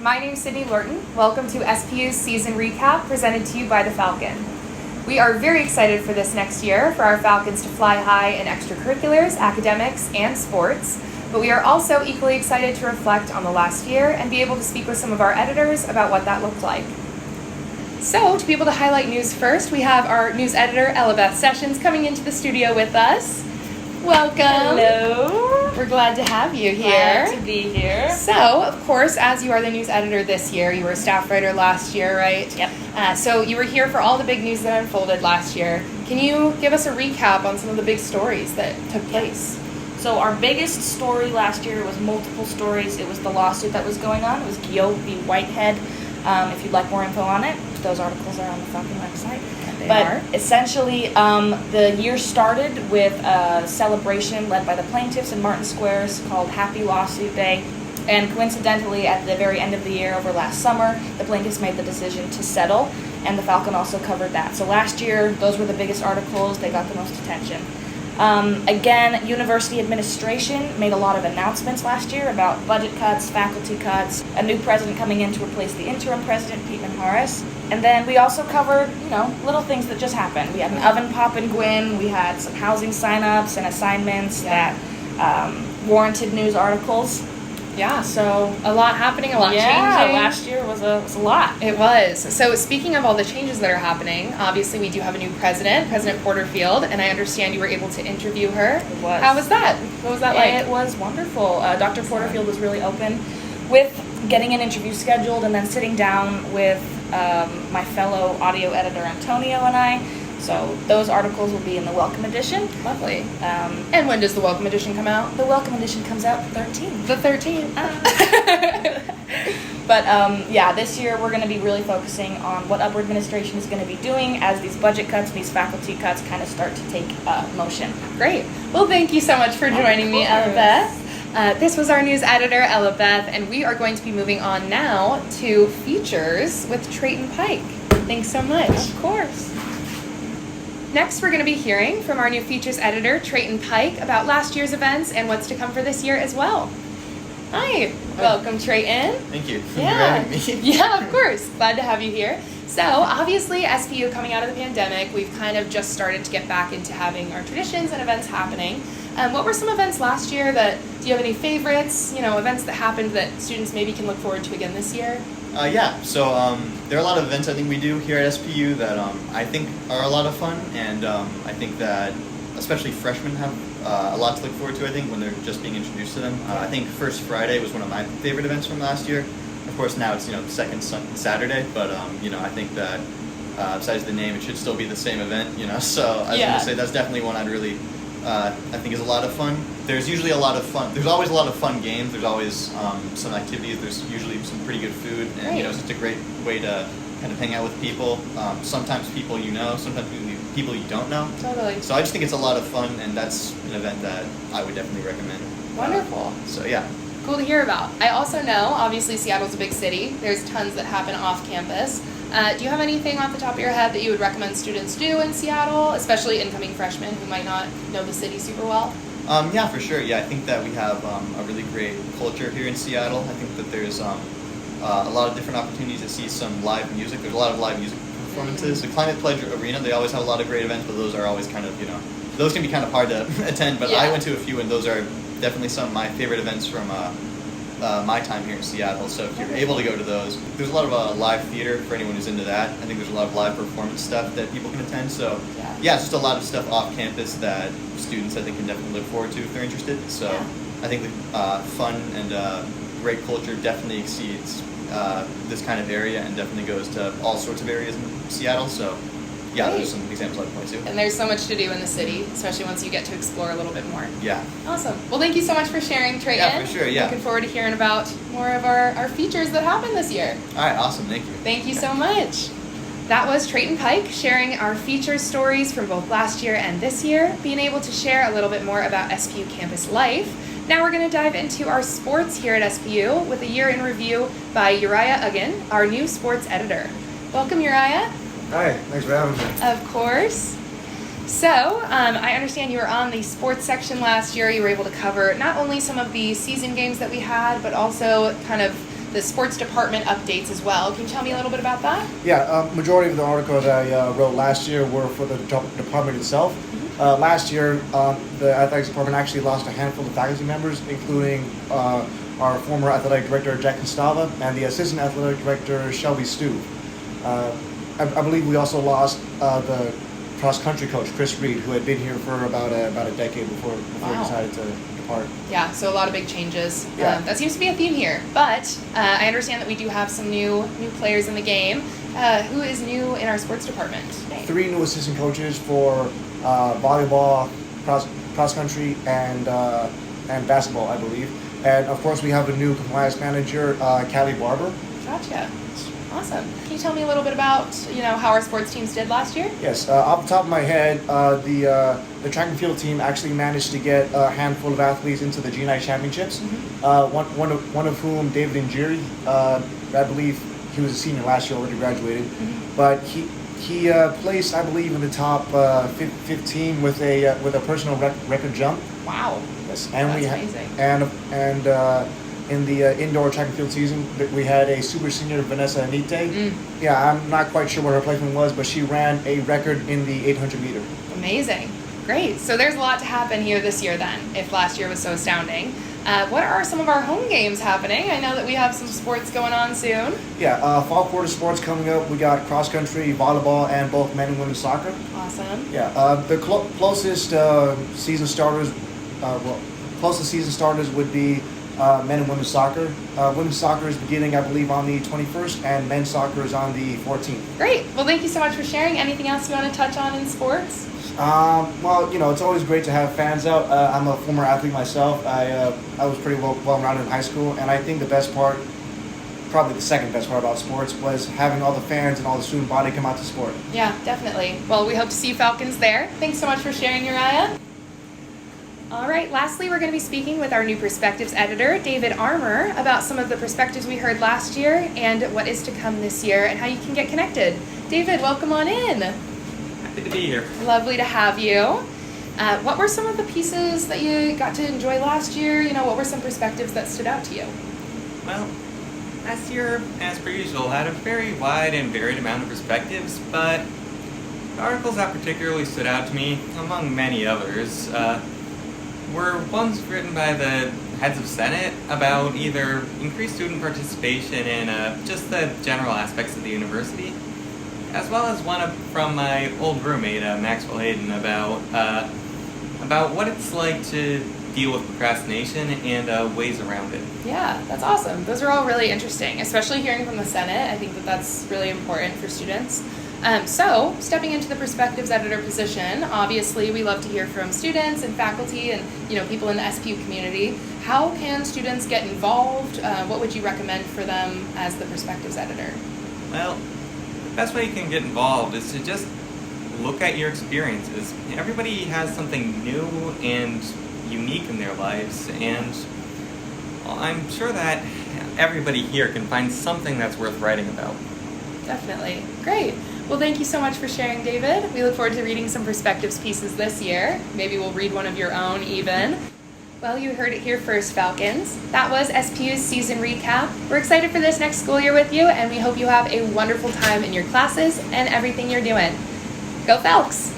My name's Sydney Lorton. Welcome to SPU's season recap presented to you by the Falcon. We are very excited for this next year for our Falcons to fly high in extracurriculars, academics, and sports, but we are also equally excited to reflect on the last year and be able to speak with some of our editors about what that looked like. So, to be able to highlight news first, we have our news editor, Elabeth Sessions, coming into the studio with us. Welcome. Hello. We're glad to have you here. Glad to be here. So, of course, as you are the news editor this year, you were a staff writer last year, right? Yep. So you were here for all the big news that unfolded last year. Can you give us a recap on some of the big stories that took place? So our biggest story last year was multiple stories. It was the lawsuit that was going on. It was Gio v. Whitehead. If you'd like more info on it, those articles are on the Falcon website. Essentially, the year started with a celebration led by the plaintiffs in Martin Squares called Happy Lawsuit Day. And coincidentally, at the very end of the year, over last summer, the plaintiffs made the decision to settle, and the Falcon also covered that. So last year, those were the biggest articles. They got the most attention. Again, university administration made a lot of announcements last year about budget cuts, faculty cuts, a new president coming in to replace the interim president, Peteman Harris. And then we also covered, little things that just happened. We had an oven pop in Gwyn. We had some housing sign-ups and assignments that warranted news articles. Yeah, so a lot happening, a lot changing. Last year was a lot. It was. So speaking of all the changes that are happening, obviously we do have a new president, President Porterfield, and I understand you were able to interview her. It was. How was that? What was that like? It was wonderful. Dr. Porterfield was really open with getting an interview scheduled and then sitting down with my fellow audio editor Antonio and I. So those articles will be in the Welcome Edition. Lovely. And when does the Welcome Edition come out? The Welcome Edition comes out the 13th. The 13th. But this year we're going to be really focusing on what upper administration is going to be doing as these budget cuts, these faculty cuts kind of start to take motion. Great. Well, thank you so much for joining me, Elabeth. This was our news editor, Elabeth, and we are going to be moving on now to features with Trayton Pike. Thanks so much. Of course. Next, we're going to be hearing from our new features editor, Trayton Pike, about last year's events and what's to come for this year as well. Hi. Welcome, Trayton. Thank you. Thank you for having me. Yeah, of course. Glad to have you here. So, obviously, SPU coming out of the pandemic, we've kind of just started to get back into having our traditions and events happening. What were some events last year do you have any favorites, events that happened that students maybe can look forward to again this year? So there are a lot of events I think we do here at SPU that I think are a lot of fun, and I think that especially freshmen have a lot to look forward to, I think, when they're just being introduced to them. I think First Friday was one of my favorite events from last year. Of course, now it's the second Saturday, but I think that besides the name, it should still be the same event, so I was going to say that's definitely one I'd really I think is a lot of fun. There's usually a lot of fun. There's always a lot of fun games. There's always some activities. There's usually some pretty good food, and it's just a great way to kind of hang out with people. Sometimes people sometimes people you don't know. Totally. So I just think it's a lot of fun, and that's an event that I would definitely recommend. Wonderful. So yeah. Cool to hear about. I also know, obviously, Seattle's a big city. There's tons that happen off campus. Do you have anything off the top of your head that you would recommend students do in Seattle, especially incoming freshmen who might not know the city super well? For sure. I think that we have a really great culture here in Seattle. I think that there's a lot of different opportunities to see some live music. There's a lot of live music performances. The Climate Pledge Arena, they always have a lot of great events, but those are always kind of, those can be kind of hard to attend, but I went to a few, and those are definitely some of my favorite events from my time here in Seattle. So if you're able to go to those, there's a lot of live theater for anyone who's into that. I think there's a lot of live performance stuff that people can attend. So it's just a lot of stuff off campus that students I think can definitely look forward to if they're interested. So I think the fun and great culture definitely exceeds this kind of area and definitely goes to all sorts of areas in Seattle. So there's some examples I'd point to. And there's so much to do in the city, especially once you get to explore a little bit more. Yeah. Awesome. Well, thank you so much for sharing, Trayton. Yeah, for sure, Looking forward to hearing about more of our features that happened this year. All right, awesome. Thank you. Thank you so much. That was Trayton Pike sharing our features stories from both last year and this year, being able to share a little bit more about SPU campus life. Now we're going to dive into our sports here at SPU with a year in review by Uriah Uggan, our new sports editor. Welcome, Uriah. Hi, thanks for having me. Of course. So, I understand you were on the sports section last year. You were able to cover not only some of the season games that we had, but also kind of the sports department updates as well. Can you tell me a little bit about that? Yeah, majority of the articles I wrote last year were for the department itself. Last year, the athletics department actually lost a handful of faculty members, including our former athletic director, Jack Constava, and the assistant athletic director, Shelby Stu. I believe we also lost the cross-country coach, Chris Reed, who had been here for about a decade before he decided to depart. Yeah, so a lot of big changes. Yeah. That seems to be a theme here. But I understand that we do have some new players in the game. Who is new in our sports department? 3 new assistant coaches for volleyball, cross-country, and basketball, I believe. And of course, we have a new compliance manager, Callie Barber. Gotcha. Awesome. Can you tell me a little bit about how our sports teams did last year? Yes, off the top of my head, the track and field team actually managed to get a handful of athletes into the G9 championships. One of whom, David Njiri, I believe he was a senior last year, already graduated, but he placed, I believe, in the top 15 with a personal record jump. Wow. Yes, and that's amazing. And in the indoor track and field season, we had a super senior, Vanessa Anite. Yeah, I'm not quite sure what her placement was, but she ran a record in the 800 meter. Amazing. Great. So there's a lot to happen here this year then, if last year was so astounding. What are some of our home games happening? I know that we have some sports going on soon. Yeah, fall quarter sports coming up. We got cross country, volleyball, and both men and women's soccer. Awesome. Yeah, the closest season starters, would be men and women's soccer. Women's soccer is beginning, I believe, on the 21st, and men's soccer is on the 14th. Great. Well, thank you so much for sharing. Anything else you want to touch on in sports? Well, it's always great to have fans out. I'm a former athlete myself. I was pretty well-rounded in high school, and I think the best part, probably the second best part about sports, was having all the fans and all the student body come out to sport. Yeah, definitely. Well, we hope to see Falcons there. Thanks so much for sharing, Uriah. All right, lastly, we're going to be speaking with our new Perspectives editor, David Armour, about some of the perspectives we heard last year and what is to come this year and how you can get connected. David, welcome on in. Happy to be here. Lovely to have you. What were some of the pieces that you got to enjoy last year? What were some perspectives that stood out to you? Well, last year, as per usual, had a very wide and varied amount of perspectives, but the articles that particularly stood out to me, among many others, were ones written by the heads of Senate about either increased student participation in just the general aspects of the university, as well as one from my old roommate, Maxwell Hayden, about what it's like to deal with procrastination and ways around it. Yeah, that's awesome. Those are all really interesting, especially hearing from the Senate. I think that that's really important for students. So, stepping into the Perspectives editor position, obviously we love to hear from students and faculty and people in the SPU community. How can students get involved? What would you recommend for them as the Perspectives editor? Well, the best way you can get involved is to just look at your experiences. Everybody has something new and unique in their lives, and I'm sure that everybody here can find something that's worth writing about. Definitely. Great. Well, thank you so much for sharing, David. We look forward to reading some Perspectives pieces this year. Maybe we'll read one of your own even. Well, you heard it here first, Falcons. That was SPU's season recap. We're excited for this next school year with you, and we hope you have a wonderful time in your classes and everything you're doing. Go Falcons!